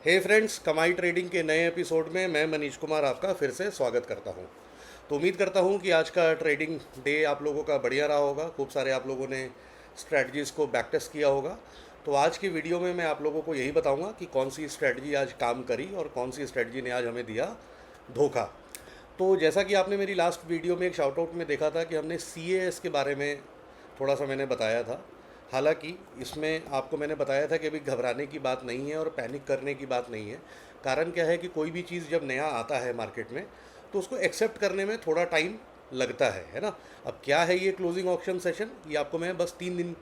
हे friends, कमाई trading के नए एपिसोड में मैं मनीष कुमार आपका फिर से स्वागत करता हूं। तो उम्मीद करता हूं कि आज का ट्रेडिंग डे आप लोगों का बढ़िया रहा होगा। खूब सारे आप लोगों ने स्ट्रैटेजीज़ को बैक टेस्ट किया होगा। तो आज की वीडियो में मैं आप लोगों को यही बताऊंगा कि कौन सी स्ट्रैटेजी आज काम करी और कौन सी स्ट्रैटेजी ने आज हमें दिया धोखा। तो जैसा कि आपने मेरी लास्ट वीडियो में एक शाउट आउट में देखा था कि हमने CAS के बारे में थोड़ा सा मैंने बताया था। हालांकि इसमें आपको मैंने बताया था कि अभी घबराने की बात नहीं है और पैनिक करने की बात नहीं है। कारण क्या है कि कोई भी चीज़ जब नया आता है मार्केट में तो उसको एक्सेप्ट करने में थोड़ा टाइम लगता है ना। अब क्या है ये क्लोजिंग ऑक्शन सेशन, ये आपको मैं बस 3 दिन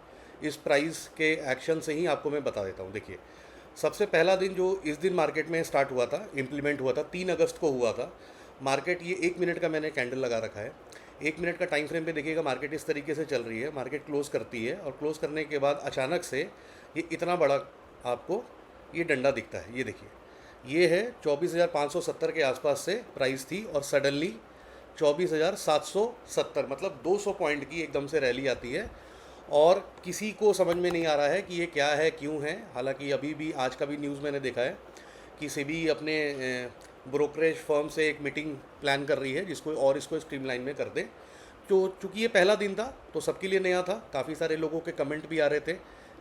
इस प्राइस के एक्शन से ही आपको मैं बता देता हूँ। देखिए, सबसे पहला दिन जो इस दिन मार्केट में स्टार्ट हुआ था, इम्प्लीमेंट हुआ था, 3 अगस्त को हुआ था। मार्केट ये 1 मिनट का मैंने कैंडल लगा रखा है। 1 मिनट का टाइम फ्रेम पे देखिएगा, मार्केट इस तरीके से चल रही है। मार्केट क्लोज करती है और क्लोज करने के बाद अचानक से ये इतना बड़ा आपको ये डंडा दिखता है। ये देखिए, ये है 24,570 के आसपास से प्राइस थी और सडनली 24,770, मतलब 200 पॉइंट की एकदम से रैली आती है और किसी को समझ में नहीं आ रहा है कि ये क्या है, क्यों है। हालांकि अभी भी आज का भी न्यूज़ मैंने देखा है कि सेबी अपने ब्रोकरेज फर्म से एक मीटिंग प्लान कर रही है जिसको और इसको स्ट्रीमलाइन में कर दे। तो चूँकि ये पहला दिन था तो सबके लिए नया था, काफ़ी सारे लोगों के कमेंट भी आ रहे थे,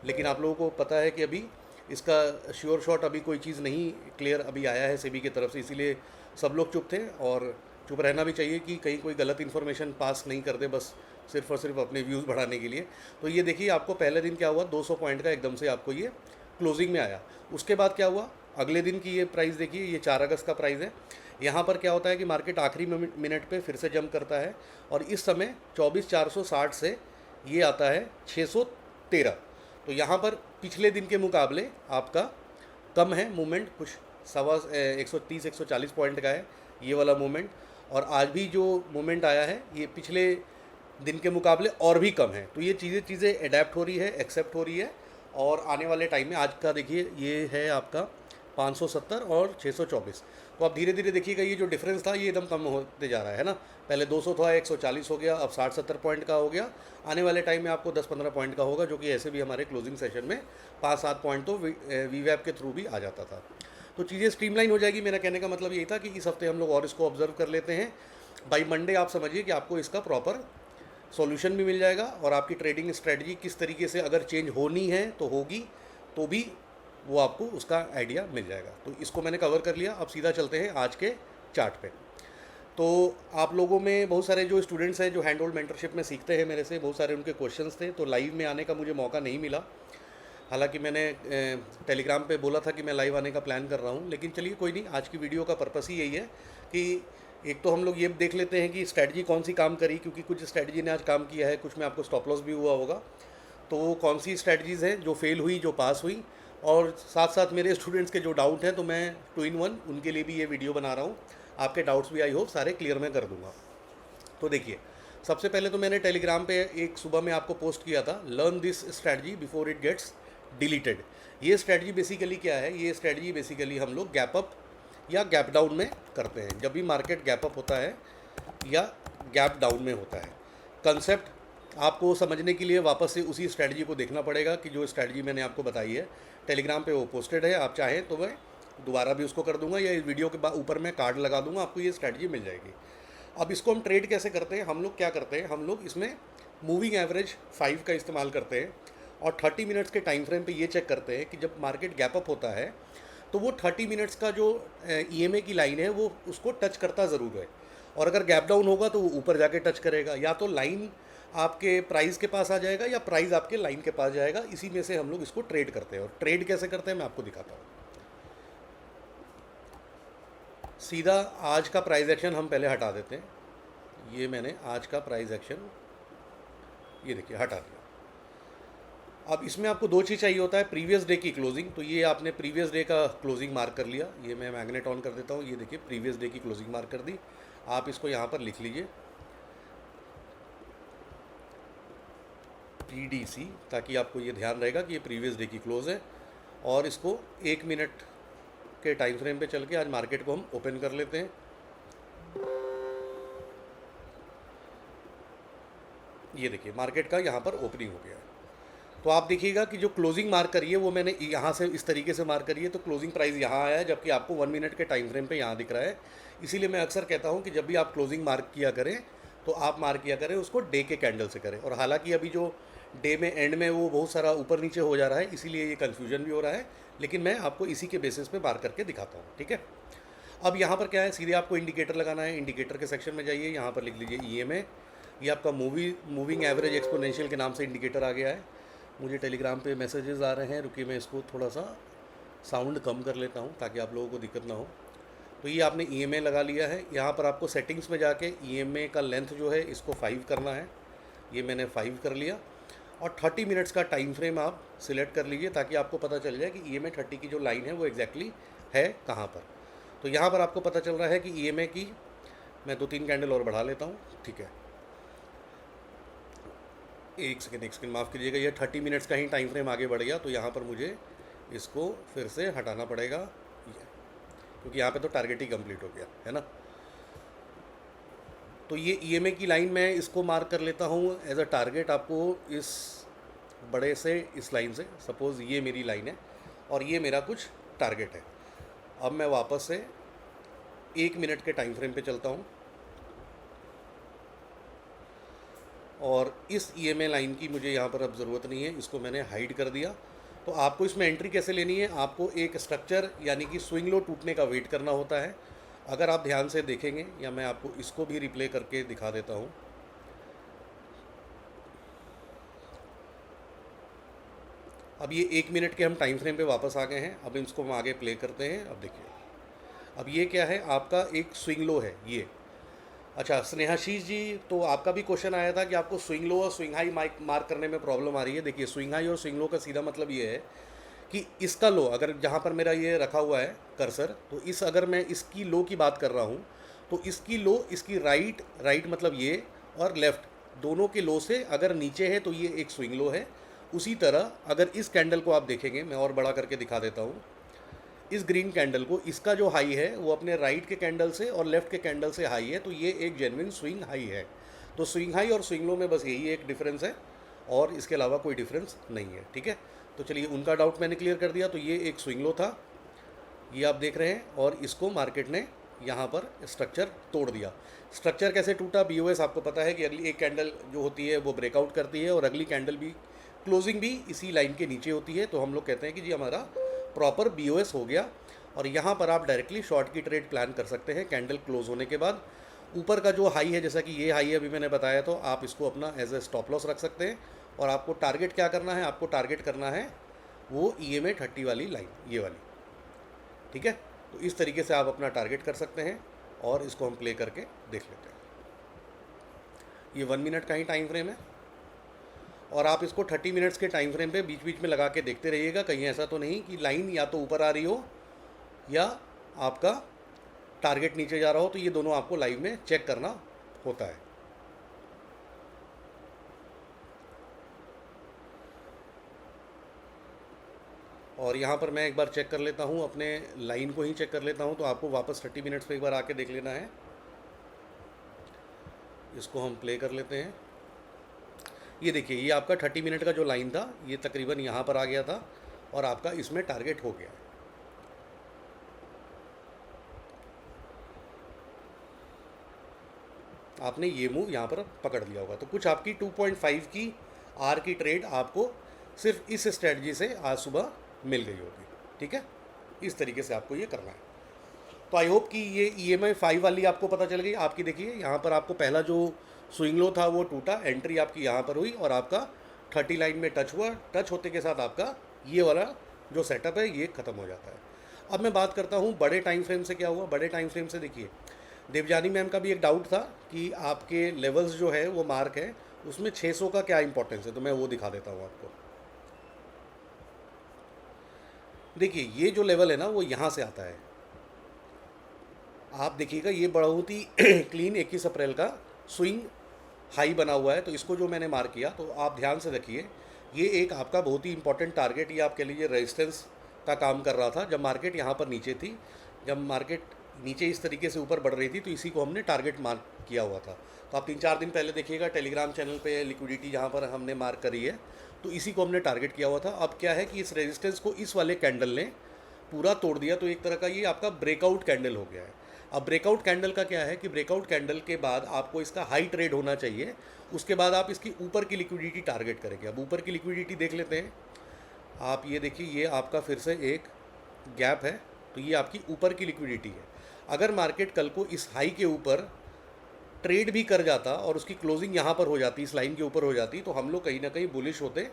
लेकिन आप लोगों को पता है कि अभी इसका श्योर शॉट अभी कोई चीज़ नहीं क्लियर अभी आया है सेबी की तरफ से, इसीलिए सब लोग चुप थे और चुप रहना भी चाहिए कि कहीं कोई गलत इन्फॉर्मेशन पास नहीं कर दे, बस सिर्फ और सिर्फ अपने व्यूज़ बढ़ाने के लिए। तो ये देखिए, आपको पहले दिन क्या हुआ, 200 पॉइंट का एकदम से आपको ये क्लोजिंग में आया। उसके बाद क्या हुआ, अगले दिन की ये प्राइस देखिए, ये 4 अगस्त का प्राइस है। यहाँ पर क्या होता है कि मार्केट आखिरी मिनट पे फिर से जंप करता है और इस समय 24,460 से ये आता है 613। तो यहाँ पर पिछले दिन के मुकाबले आपका कम है मूवमेंट, कुछ 130-140 पॉइंट का है ये वाला मूवमेंट। और आज भी जो मूवमेंट आया है ये पिछले दिन के मुकाबले और भी कम है। तो ये चीज़ें एडेप्ट हो रही है, एक्सेप्ट हो रही है और आने वाले टाइम में आज का देखिए ये है आपका 570 और 624। तो आप धीरे धीरे देखिएगा, ये जो डिफरेंस था ये एकदम कम होते जा रहा है ना। पहले 200 था, 140 हो गया, अब 60-70 पॉइंट का हो गया। आने वाले टाइम में आपको 10-15 पॉइंट का होगा, जो कि ऐसे भी हमारे क्लोजिंग सेशन में 5-7 पॉइंट तो वीवैप के थ्रू भी आ जाता था। तो चीज़ें स्ट्रीमलाइन हो जाएगी। मेरा कहने का मतलब यही था कि इस हफ्ते हम लोग और इसको ऑब्जर्व कर लेते हैं। बाई मंडे आप समझिए कि आपको इसका प्रॉपर सॉल्यूशन भी मिल जाएगा और आपकी ट्रेडिंग स्ट्रेटजी किस तरीके से अगर चेंज होनी है तो होगी, तो भी वो आपको उसका आइडिया मिल जाएगा। तो इसको मैंने कवर कर लिया। अब सीधा चलते हैं आज के चार्ट पे। तो आप लोगों में बहुत सारे जो स्टूडेंट्स हैं जो हैंड होल्ड मेंटरशिप में सीखते हैं मेरे से, बहुत सारे उनके क्वेश्चंस थे, तो लाइव में आने का मुझे मौका नहीं मिला। हालांकि मैंने टेलीग्राम पे बोला था कि मैं लाइव आने का प्लान कर रहा हूँ, लेकिन चलिए कोई नहीं। आज की वीडियो का पर्पस ही यही है कि एक तो हम लोग ये देख लेते हैं कि स्ट्रैटेजी कौन सी काम करी, क्योंकि कुछ स्ट्रैटेजी ने आज काम किया है, कुछ में आपको स्टॉप लॉस भी हुआ होगा। तो वो कौन सी स्ट्रैटेजीज़ हैं जो फेल हुई, जो पास हुई, और साथ साथ मेरे स्टूडेंट्स के जो डाउट हैं तो मैं 2 in 1 उनके लिए भी ये वीडियो बना रहा हूँ। आपके डाउट्स भी आई होप सारे क्लियर मैं कर दूँगा। तो देखिए, सबसे पहले तो मैंने टेलीग्राम पे एक सुबह में आपको पोस्ट किया था, learn this strategy before it gets deleted. ये स्ट्रैटेजी बेसिकली क्या है, ये स्ट्रैटेजी बेसिकली हम लोग गैप अप या गैप डाउन में करते हैं। जब भी मार्केट गैप अप होता है या गैप डाउन में होता है, कंसेप्ट आपको समझने के लिए वापस से उसी स्ट्रैटेजी को देखना पड़ेगा कि जो स्ट्रैटेजी मैंने आपको बताई है टेलीग्राम पे वो पोस्टेड है। आप चाहें तो मैं दोबारा भी उसको कर दूंगा या इस वीडियो के ऊपर मैं कार्ड लगा दूंगा, आपको ये स्ट्रैटेजी मिल जाएगी। अब इसको हम ट्रेड कैसे करते हैं, हम लोग क्या करते हैं, हम लोग इसमें मूविंग एवरेज 5 का इस्तेमाल करते हैं और 30 मिनट्स के टाइम फ्रेम पे ये चेक करते हैं कि जब मार्केट गैप अप होता है तो वो 30 मिनट्स का जो EMA की लाइन है वो उसको टच करता ज़रूर है, और अगर गैप डाउन होगा तो वो ऊपर जाके टच करेगा, या तो लाइन आपके प्राइस के पास आ जाएगा या प्राइस आपके लाइन के पास जाएगा। इसी में से हम लोग इसको ट्रेड करते हैं। और ट्रेड कैसे करते हैं मैं आपको दिखाता हूँ। सीधा आज का प्राइस एक्शन हम पहले हटा देते हैं। ये मैंने आज का प्राइस एक्शन ये देखिए हटा दिया। अब इसमें आपको 2 चीज़ चाहिए होता है, प्रीवियस डे की क्लोजिंग। तो ये आपने प्रीवियस डे का क्लोजिंग मार्क कर लिया। ये मैं मैग्नेट ऑन कर देता हूँ। ये देखिए, प्रीवियस डे की क्लोजिंग मार्क कर दी। आप इसको यहाँ पर लिख लीजिए PDC, ताकि आपको ये ध्यान रहेगा कि ये प्रीवियस डे की क्लोज है। और इसको 1 मिनट के टाइम फ्रेम पे चल के आज मार्केट को हम ओपन कर लेते हैं। ये देखिए, मार्केट का यहाँ पर ओपनिंग हो गया है। तो आप देखिएगा कि जो क्लोजिंग मार्क करी है वो मैंने यहाँ से इस तरीके से मार्क करी है, तो क्लोजिंग प्राइस यहाँ आया है, जबकि आपको 1 मिनट के टाइम फ्रेम पे यहाँ दिख रहा है। इसीलिए मैं अक्सर कहता हूँ कि जब भी आप क्लोजिंग मार्क किया करें तो आप मार्क किया करें उसको डे के कैंडल से करें। और हालांकि अभी जो डे में एंड में वो बहुत सारा ऊपर नीचे हो जा रहा है, इसीलिए ये कन्फ्यूजन भी हो रहा है, लेकिन मैं आपको इसी के बेसिस पे मार्क करके दिखाता हूँ, ठीक है। अब यहाँ पर क्या है, सीधे आपको इंडिकेटर लगाना है। इंडिकेटर के सेक्शन में जाइए, यहाँ पर लिख लीजिए EMA। ये आपका मूविंग एवरेज एक्सपोनेंशियल के नाम से इंडिकेटर आ गया है। मुझे टेलीग्राम पे मैसेजेस आ रहे हैं, रुकिए मैं इसको थोड़ा सा साउंड कम कर लेता हूँ ताकि आप लोगों को दिक्कत ना हो। तो ये आपने EMA लगा लिया है। यहाँ पर आपको सेटिंग्स में जाके EMA का लेंथ जो है इसको 5 करना है। ये मैंने 5 कर लिया और 30 मिनट्स का टाइम फ्रेम आप सिलेक्ट कर लीजिए ताकि आपको पता चल जाए कि EMA 30 की जो लाइन है वो एग्जैक्टली है कहाँ पर। तो यहाँ पर आपको पता चल रहा है कि EMA की मैं 2-3 कैंडल और बढ़ा लेता हूँ, ठीक है। एक सेकेंड माफ़ कीजिएगा, ये 30 मिनट्स का ही टाइम फ्रेम आगे बढ़ गया, तो यहाँ पर मुझे इसको फिर से हटाना पड़ेगा क्योंकि यहाँ पे तो टारगेट ही कंप्लीट हो गया है ना। तो ये EMA की लाइन मैं इसको मार्क कर लेता हूँ एज अ टारगेट। आपको इस बड़े से इस लाइन से, सपोज़ ये मेरी लाइन है और ये मेरा कुछ टारगेट है। अब मैं वापस से 1 मिनट के टाइम फ्रेम पे चलता हूँ और इस EMA लाइन की मुझे यहाँ पर अब ज़रूरत नहीं है, इसको मैंने हाइड कर दिया। तो आपको इसमें एंट्री कैसे लेनी है, आपको एक स्ट्रक्चर यानी कि स्विंग लो टूटने का वेट करना होता है। अगर आप ध्यान से देखेंगे, या मैं आपको इसको भी रिप्ले करके दिखा देता हूँ। अब ये 1 मिनट के हम टाइम फ्रेम पे वापस आ गए हैं। अब इसको हम आगे प्ले करते हैं। अब देखिए, अब ये क्या है, आपका एक स्विंग लो है ये। अच्छा स्नेहाशीष जी, तो आपका भी क्वेश्चन आया था कि आपको स्विंग लो और स्विंग हाई मार्क करने में प्रॉब्लम आ रही है। देखिए, स्विंग हाई और स्विंग लो का सीधा मतलब ये है कि इसका लो, अगर जहाँ पर मेरा ये रखा हुआ है कर्सर, तो इस अगर मैं इसकी लो की बात कर रहा हूँ तो इसकी लो, इसकी राइट मतलब ये, और लेफ़्ट दोनों के लो से अगर नीचे है तो ये एक स्विंग लो है। उसी तरह अगर इस कैंडल को आप देखेंगे, मैं और बड़ा करके दिखा देता हूँ, इस ग्रीन कैंडल को, इसका जो हाई है वो अपने राइट के कैंडल से और लेफ़्ट के कैंडल से हाई है, तो ये एक जेन्युइन स्विंग हाई है। तो स्विंग हाई और स्विंग लो में बस यही एक डिफरेंस है और इसके अलावा कोई डिफरेंस नहीं है, ठीक है। तो चलिए, उनका डाउट मैंने क्लियर कर दिया। तो ये एक स्विंग लो था, ये आप देख रहे हैं, और इसको मार्केट ने यहाँ पर स्ट्रक्चर तोड़ दिया। स्ट्रक्चर कैसे टूटा, BOS आपको पता है कि अगली एक कैंडल जो होती है वो ब्रेकआउट करती है और अगली कैंडल भी, क्लोजिंग भी इसी लाइन के नीचे होती है। तो हम लोग कहते हैं कि जी हमारा प्रॉपर BOS हो गया। और यहाँ पर आप डायरेक्टली शॉर्ट की ट्रेड प्लान कर सकते हैं कैंडल क्लोज होने के बाद। ऊपर का जो हाई है, जैसा कि ये हाई है अभी मैंने बताया, तो आप इसको अपना एज ए स्टॉप लॉस रख सकते हैं। और आपको टारगेट क्या करना है, आपको टारगेट करना है वो EMA 30 वाली लाइन, ये वाली, ठीक है। तो इस तरीके से आप अपना टारगेट कर सकते हैं और इसको हम प्ले करके देख लेते हैं। ये 1 मिनट का ही टाइम फ्रेम है और आप इसको 30 मिनट्स के टाइम फ्रेम पे बीच बीच में लगा के देखते रहिएगा, कहीं ऐसा तो नहीं कि लाइन या तो ऊपर आ रही हो या आपका टारगेट नीचे जा रहा हो। तो ये दोनों आपको लाइव में चेक करना होता है। और यहाँ पर मैं एक बार चेक कर लेता हूँ, अपने लाइन को ही चेक कर लेता हूँ। तो आपको वापस 30 मिनट्स पे एक बार आके देख लेना है। इसको हम प्ले कर लेते हैं। ये देखिए, ये आपका 30 मिनट का जो लाइन था ये तकरीबन यहाँ पर आ गया था और आपका इसमें टारगेट हो गया है। आपने ये मूव यहाँ पर पकड़ लिया होगा। तो कुछ आपकी 2.5 की आर की ट्रेड आपको सिर्फ इस स्ट्रेटजी से आज सुबह मिल गई होगी, ठीक है। इस तरीके से आपको ये करना है। तो आई होप कि ये EMA 5 वाली आपको पता चल गई। आपकी देखिए, यहाँ पर आपको पहला जो स्विंग लो था वो टूटा, एंट्री आपकी यहाँ पर हुई और आपका 30 लाइन में टच हुआ। टच होते के साथ आपका ये वाला जो सेटअप है ये ख़त्म हो जाता है। अब मैं बात करता हूँ बड़े टाइम फ्रेम से क्या हुआ। बड़े टाइम फ्रेम से देखिए, देवजानी मैम का भी एक डाउट था कि आपके लेवल्स जो है वो मार्क है, उसमें 600 का क्या इंपॉर्टेंस है, तो मैं वो दिखा देता हूँ आपको। देखिए, ये जो लेवल है ना वो यहाँ से आता है। आप देखिएगा, ये बहुत ही क्लीन 21 अप्रैल का स्विंग हाई बना हुआ है। तो इसको जो मैंने मार्क किया, तो आप ध्यान से देखिए, ये एक आपका बहुत ही इंपॉर्टेंट टारगेट, ये आपके लिए रेजिस्टेंस का काम कर रहा था जब मार्केट यहाँ पर नीचे थी। जब मार्केट नीचे इस तरीके से ऊपर बढ़ रही थी, तो इसी को हमने टारगेट मार्क किया हुआ था। तो आप 3-4 दिन पहले देखिएगा टेलीग्राम चैनल पे लिक्विडिटी जहाँ पर हमने मार्क करी है, तो इसी को हमने टारगेट किया हुआ था। अब क्या है कि इस रेजिस्टेंस को इस वाले कैंडल ने पूरा तोड़ दिया, तो एक तरह का ये आपका ब्रेकआउट कैंडल हो गया है। अब ब्रेकआउट कैंडल का क्या है कि ब्रेकआउट कैंडल के बाद आपको इसका हाई ट्रेड होना चाहिए, उसके बाद आप इसकी ऊपर की लिक्विडिटी टारगेट करेंगे। अब ऊपर की लिक्विडिटी देख लेते हैं। आप ये देखिए, ये आपका फिर से एक गैप है, तो ये आपकी ऊपर की लिक्विडिटी है। अगर मार्केट कल को इस हाई के ऊपर ट्रेड भी कर जाता और उसकी क्लोजिंग यहाँ पर हो जाती, इस लाइन के ऊपर हो जाती, तो हम लोग कहीं ना कहीं बुलिश होते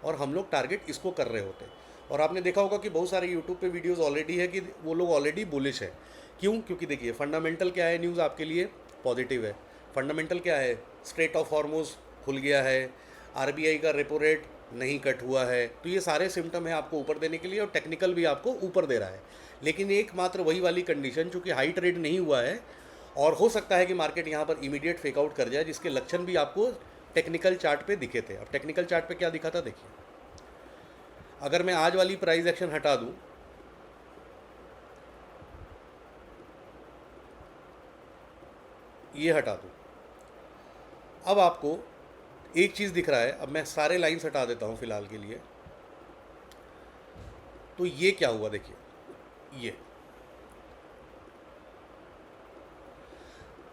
और हम लोग टारगेट इसको कर रहे होते। और आपने देखा होगा कि बहुत सारे यूट्यूब पे वीडियोस ऑलरेडी है कि वो लोग ऑलरेडी बुलिश है। क्यों? क्योंकि देखिए फंडामेंटल क्या है, न्यूज़ आपके लिए पॉजिटिव है। फंडामेंटल क्या है, स्ट्रेट ऑफ हॉर्मुज़ खुल गया है, आरबीआई का रेपो रेट नहीं कट हुआ है, तो ये सारे सिम्टम है आपको ऊपर देने के लिए, और टेक्निकल भी आपको ऊपर दे रहा है। लेकिन एकमात्र वही वाली कंडीशन, चूँकि हाई ट्रेड नहीं हुआ है और हो सकता है कि मार्केट यहाँ पर इमीडिएट फेकआउट कर जाए, जिसके लक्षण भी आपको टेक्निकल चार्ट पे दिखे थे। अब टेक्निकल चार्ट पे क्या दिखा था देखिए, अगर मैं आज वाली प्राइस एक्शन हटा दूं, ये हटा दूं, अब आपको एक चीज़ दिख रहा है। अब मैं सारे लाइंस हटा देता हूं फिलहाल के लिए। तो ये क्या हुआ देखिए,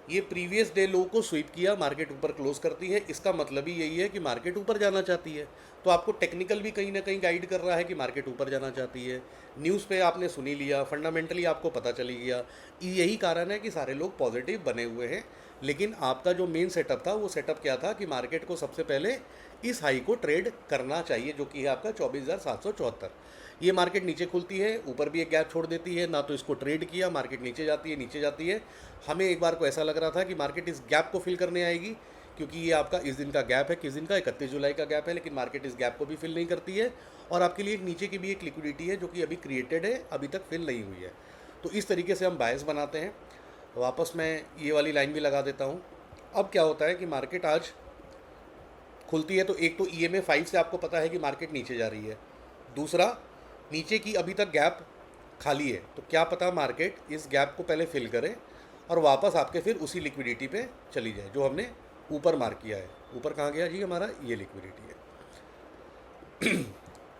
ये प्रीवियस डे लो को स्वीप किया, मार्केट ऊपर क्लोज करती है। इसका मतलब ही यही है कि मार्केट ऊपर जाना चाहती है। तो आपको टेक्निकल भी कहीं ना कहीं गाइड कर रहा है कि मार्केट ऊपर जाना चाहती है। न्यूज़ पे आपने सुनी लिया, फंडामेंटली आपको पता चली गया। यही कारण है कि सारे लोग पॉजिटिव बने हुए हैं। लेकिन आपका जो मेन सेटअप था, वो सेटअप क्या था कि मार्केट को सबसे पहले इस हाई को ट्रेड करना चाहिए, जो कि है आपका 24,774। ये मार्केट नीचे खुलती है, ऊपर भी एक गैप छोड़ देती है, ना तो इसको ट्रेड किया, मार्केट नीचे जाती है, नीचे जाती है। हमें एक बार को ऐसा लग रहा था कि मार्केट इस गैप को फिल करने आएगी, क्योंकि ये आपका इस दिन का गैप है, किस दिन का, 31 जुलाई का गैप है। लेकिन मार्केट इस गैप को भी फिल नहीं करती है, और आपके लिए एक नीचे की भी एक लिक्विडिटी है जो कि अभी क्रिएटेड है, अभी तक फिल नहीं हुई है। तो इस तरीके से हम बायस बनाते हैं। वापस मैं ये वाली लाइन भी लगा देता हूँ। अब क्या होता है कि मार्केट आज खुलती है, तो एक तो EMA 5 से आपको पता है कि मार्केट नीचे जा रही है, दूसरा नीचे की अभी तक गैप खाली है। तो क्या पता मार्केट इस गैप को पहले फिल करे और वापस आपके फिर उसी लिक्विडिटी पे चली जाए जो हमने ऊपर मार्क किया है। ऊपर कहाँ गया जी हमारा, ये लिक्विडिटी है।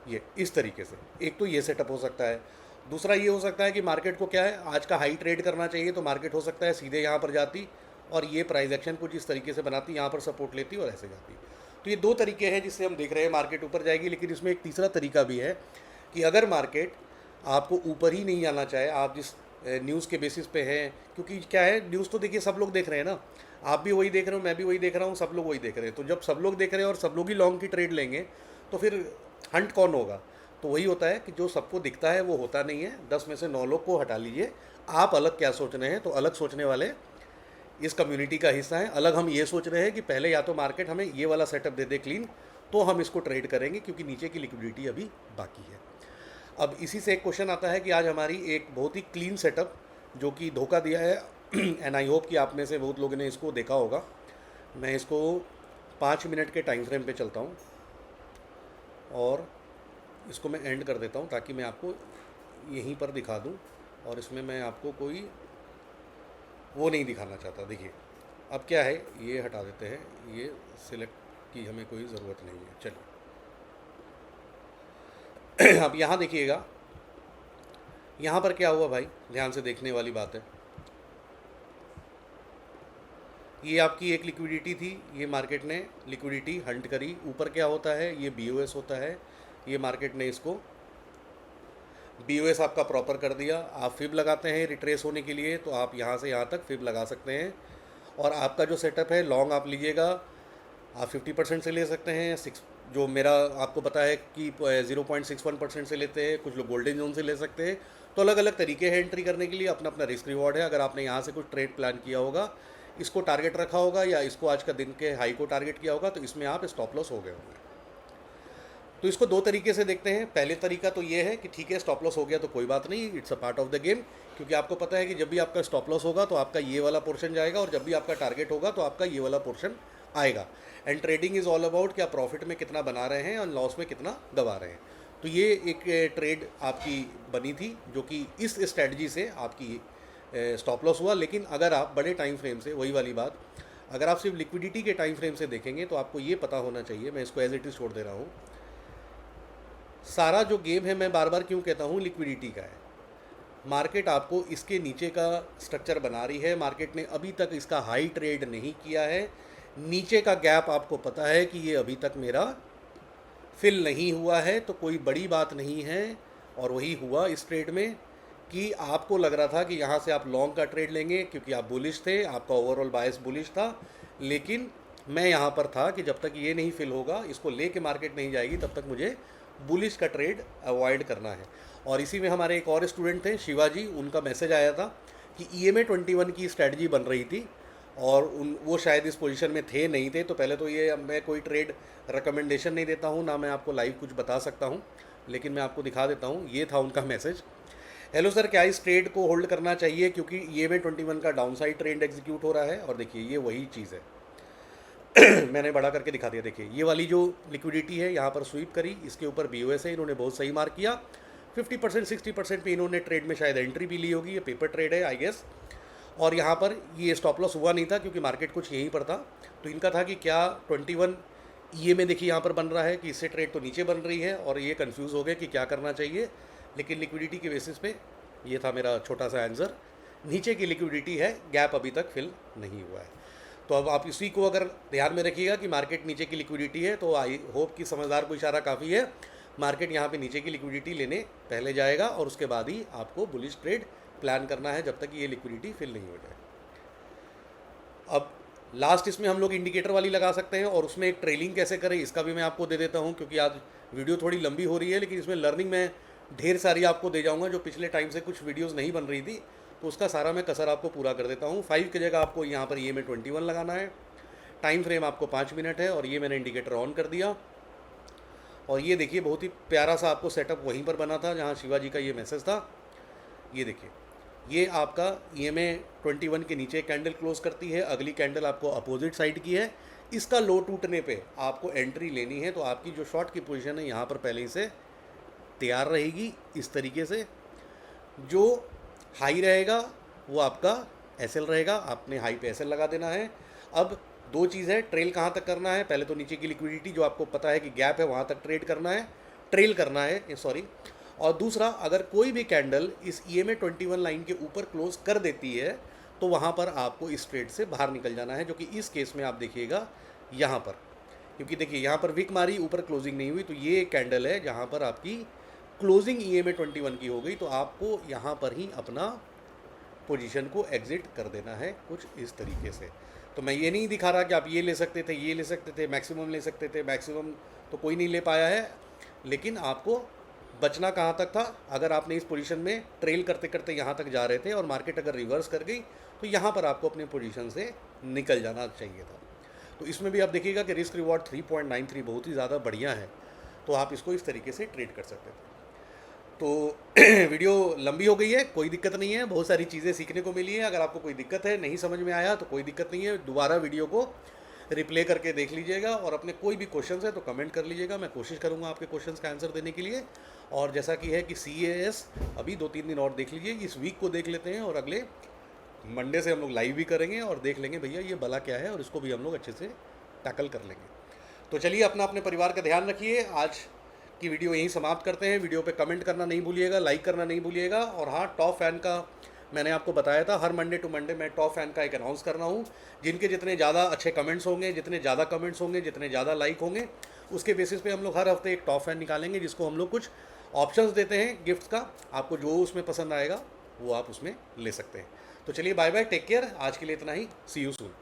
ये इस तरीके से एक तो ये सेटअप हो सकता है। दूसरा ये हो सकता है कि मार्केट को क्या है, आज का हाई ट्रेड करना चाहिए, तो मार्केट हो सकता है सीधे यहाँ पर जाती और ये प्राइस एक्शन कुछ इस तरीके से बनाती, यहाँ पर सपोर्ट लेती और ऐसे जाती। तो ये दो तरीके हैं जिससे हम देख रहे हैं मार्केट ऊपर जाएगी। लेकिन इसमें एक तीसरा तरीका भी है कि अगर मार्केट आपको ऊपर ही नहीं आना चाहे, आप जिस न्यूज़ के बेसिस पे हैं, क्योंकि क्या है, न्यूज़ तो देखिए सब लोग देख रहे हैं ना, आप भी वही देख रहे हो, मैं भी वही देख रहा हूँ, सब लोग वही देख रहे हैं। तो जब सब लोग देख रहे हैं और सब लोग ही लॉन्ग की ट्रेड लेंगे, तो फिर हंट कौन होगा? तो वही होता है कि जो सबको दिखता है वो होता नहीं है। 10 में से 9 लोग को हटा लीजिए, आप अलग क्या सोच रहे हैं। तो अलग सोचने वाले इस कम्युनिटी का हिस्सा हैं। अलग हम ये सोच रहे हैं कि पहले या तो मार्केट हमें ये वाला सेटअप दे दे क्लीन, तो हम इसको ट्रेड करेंगे, क्योंकि नीचे की लिक्विडिटी अभी बाकी है। अब इसी से एक क्वेश्चन आता है कि आज हमारी एक बहुत ही क्लीन सेटअप जो कि धोखा दिया है, एंड आई होप कि आप में से बहुत लोगों ने इसको देखा होगा। मैं इसको 5 मिनट के टाइम फ्रेम पे चलता हूँ और इसको मैं एंड कर देता हूँ, ताकि मैं आपको यहीं पर दिखा दूँ, और इसमें मैं आपको कोई वो नहीं दिखाना चाहता। देखिए अब क्या है, ये हटा देते हैं, ये सिलेक्ट की हमें कोई ज़रूरत नहीं है। चलिए अब यहाँ देखिएगा, यहाँ पर क्या हुआ भाई, ध्यान से देखने वाली बात है। ये आपकी एक लिक्विडिटी थी, ये मार्केट ने लिक्विडिटी हंट करी। ऊपर क्या होता है, ये BOS होता है, ये मार्केट ने इसको BOS आपका प्रॉपर कर दिया। आप फिब लगाते हैं रिट्रेस होने के लिए, तो आप यहाँ से यहाँ तक फिब लगा सकते हैं। और आपका जो सेटअप है, लॉन्ग आप लीजिएगा, आप 50% से ले सकते हैं। जो मेरा आपको पता है कि 0.61% से लेते हैं, कुछ लोग गोल्डन जोन से ले सकते हैं। तो अलग अलग तरीके हैं एंट्री करने के लिए, अपना अपना रिस्क रिवॉर्ड है। अगर आपने यहाँ से कुछ ट्रेड प्लान किया होगा, इसको टारगेट रखा होगा, या इसको आज का दिन के हाई को टारगेट किया होगा, तो इसमें आप स्टॉप लॉस हो गए होंगे। तो इसको दो तरीके से देखते हैं। पहले तरीका तो ये है कि ठीक है, स्टॉप लॉस हो गया तो कोई बात नहीं, it's a part of the game, क्योंकि आपको पता है कि जब भी आपका स्टॉप लॉस होगा तो आपका ये वाला पोर्शन जाएगा, और जब भी आपका टारगेट होगा तो आपका ये वाला पोर्शन आएगा। And trading is all about कि आप प्रॉफिट में कितना बना रहे हैं और लॉस में कितना गवा रहे हैं। तो ये एक ट्रेड आपकी बनी थी, जो कि इस स्ट्रेटजी से आपकी स्टॉप लॉस हुआ। लेकिन अगर आप बड़े टाइम फ्रेम से, वही वाली बात, अगर आप सिर्फ लिक्विडिटी के टाइम फ्रेम से देखेंगे तो आपको ये पता होना चाहिए, मैं इसको एज इट इज़ छोड़ दे रहा हूँ, सारा जो गेम है, मैं बार बार क्यों कहता हूँ, लिक्विडिटी का है। मार्केट आपको इसके नीचे का स्ट्रक्चर बना रही है, मार्केट ने अभी तक इसका हाई ट्रेड नहीं किया है, नीचे का गैप आपको पता है कि ये अभी तक मेरा फिल नहीं हुआ है, तो कोई बड़ी बात नहीं है। और वही हुआ इस ट्रेड में कि आपको लग रहा था कि यहाँ से आप लॉन्ग का ट्रेड लेंगे क्योंकि आप बुलिश थे, आपका ओवरऑल बायस बुलिश था, लेकिन मैं यहाँ पर था कि जब तक ये नहीं फिल होगा, इसको लेके मार्केट नहीं जाएगी, तब तक मुझे बुलिश का ट्रेड अवॉइड करना है। और इसी में हमारे एक और स्टूडेंट थे, शिवाजी, उनका मैसेज आया था कि EMA 21 की स्ट्रैटेजी बन रही थी और वो शायद इस पोजीशन में थे नहीं थे। तो पहले तो ये मैं कोई ट्रेड रिकमेंडेशन नहीं देता हूँ, ना मैं आपको लाइव कुछ बता सकता हूँ, लेकिन मैं आपको दिखा देता हूँ। ये था उनका मैसेज। हेलो सर, क्या इस ट्रेड को होल्ड करना चाहिए क्योंकि EMA 21 का डाउनसाइड ट्रेंड एग्जीक्यूट हो रहा है। और देखिए ये वही चीज़ है मैंने बड़ा करके दिखा दिया। देखिए ये वाली जो लिक्विडिटी है यहाँ पर स्वीप करी, इसके ऊपर BOS है, इन्होंने बहुत सही मार्क किया। 50% 60% पे इन्होंने ट्रेड में शायद एंट्री भी ली होगी, ये पेपर ट्रेड है आई गेस। और यहाँ पर ये स्टॉप लॉस हुआ नहीं था क्योंकि मार्केट कुछ यहीं पर था। तो इनका था कि क्या 21 EMA देखिए यहाँ पर बन रहा है कि इससे ट्रेड तो नीचे बन रही है, और ये कंफ्यूज हो गए कि क्या करना चाहिए। लेकिन लिक्विडिटी के बेसिस पे ये था मेरा छोटा सा आंसर, नीचे की लिक्विडिटी है, गैप अभी तक फिल नहीं हुआ है। तो अब आप इसी को अगर ध्यान में रखिएगा कि मार्केट नीचे की लिक्विडिटी है, तो आई होप कि समझदार को इशारा काफ़ी है। मार्केट यहाँ पे नीचे की लिक्विडिटी लेने पहले जाएगा और उसके बाद ही आपको बुलिश ट्रेड प्लान करना है, जब तक ये लिक्विडिटी फिल नहीं हो जाए। अब लास्ट इसमें हम लोग इंडिकेटर वाली लगा सकते हैं, और उसमें एक ट्रेलिंग कैसे करें इसका भी मैं आपको दे देता हूँ, क्योंकि आज वीडियो थोड़ी लंबी हो रही है, लेकिन इसमें लर्निंग मैं ढेर सारी आपको दे जाऊँगा। जो पिछले टाइम से कुछ वीडियोज़ नहीं बन रही थी, तो उसका सारा मैं कसर आपको पूरा कर देता हूँ। 5 की जगह आपको यहाँ पर EMA 21 लगाना है, टाइम फ्रेम आपको 5 मिनट है, और ये मैंने इंडिकेटर ऑन कर दिया। और ये देखिए बहुत ही प्यारा सा आपको सेटअप वहीं पर बना था जहाँ शिवाजी का ये मैसेज था। ये देखिए ये आपका EMA 21 के नीचे कैंडल क्लोज करती है, अगली कैंडल आपको अपोजिट साइड की है, इसका लो टूटने पे आपको एंट्री लेनी है। तो आपकी जो शॉर्ट की पोजीशन है यहाँ पर पहले ही से तैयार रहेगी इस तरीके से। जो हाई रहेगा वो आपका SL रहेगा, आपने हाई पे SL लगा देना है। अब दो चीज़ है, ट्रेल कहाँ तक करना है, पहले तो नीचे की लिक्विडिटी जो आपको पता है कि गैप है वहाँ तक ट्रेड करना है, ट्रेल करना है सॉरी। और दूसरा, अगर कोई भी कैंडल इस EMA 21 लाइन के ऊपर क्लोज कर देती है तो वहाँ पर आपको इस ट्रेड से बाहर निकल जाना है, जो कि इस केस में आप देखिएगा यहाँ पर, क्योंकि देखिए यहाँ पर विक मारी, ऊपर क्लोजिंग नहीं हुई, तो ये कैंडल है जहाँ पर आपकी क्लोजिंग EMA 21 की हो गई। तो आपको यहाँ पर ही अपना पोजीशन को एग्जिट कर देना है कुछ इस तरीके से। तो मैं ये नहीं दिखा रहा कि आप ये ले सकते थे, ये ले सकते थे, मैक्सिमम ले सकते थे, मैक्सिमम तो कोई नहीं ले पाया है, लेकिन आपको बचना कहाँ तक था। अगर आपने इस पोजीशन में ट्रेल करते करते यहाँ तक जा रहे थे और मार्केट अगर रिवर्स कर गई, तो यहाँ पर आपको अपने पोजीशन से निकल जाना चाहिए था। तो इसमें भी आप देखिएगा कि रिस्क रिवॉर्ड 3.93 बहुत ही ज़्यादा बढ़िया है, तो आप इसको इस तरीके से ट्रेड कर सकते थे। तो वीडियो लंबी हो गई है, कोई दिक्कत नहीं है, बहुत सारी चीज़ें सीखने को मिली है। अगर आपको कोई दिक्कत है, नहीं समझ में आया, तो कोई दिक्कत नहीं है, दोबारा वीडियो को रिप्ले करके देख लीजिएगा, और अपने कोई भी क्वेश्चन है तो कमेंट कर लीजिएगा, मैं कोशिश करूँगा आपके क्वेश्चंस का आंसर देने के लिए। और जैसा कि है कि CAS अभी 2-3 दिन और देख लीजिए, इस वीक को देख लेते हैं, और अगले मंडे से हम लोग लाइव भी करेंगे और देख लेंगे भैया ये भला क्या है, और इसको भी हम लोग अच्छे से टैकल कर लेंगे। तो चलिए अपना अपने परिवार का ध्यान रखिए। आज की वीडियो यहीं समाप्त करते हैं। वीडियो पे कमेंट करना नहीं भूलिएगा, लाइक करना नहीं भूलिएगा। और हाँ, टॉप फैन का मैंने आपको बताया था, हर मंडे टू मंडे मैं टॉप फैन का एक अनाउंस कर रहा हूँ। जिनके जितने ज़्यादा अच्छे कमेंट्स होंगे, जितने ज़्यादा कमेंट्स होंगे, जितने ज़्यादा लाइक होंगे, उसके बेसिस पे हम लोग हर हफ्ते एक टॉप फैन निकालेंगे, जिसको हम लोग कुछ ऑप्शंस देते हैं गिफ्ट्स का। आपको जो उसमें पसंद आएगा वो आप उसमें ले सकते हैं। तो चलिए बाय बाय, टेक केयर, आज के लिए इतना ही, सी यू सून।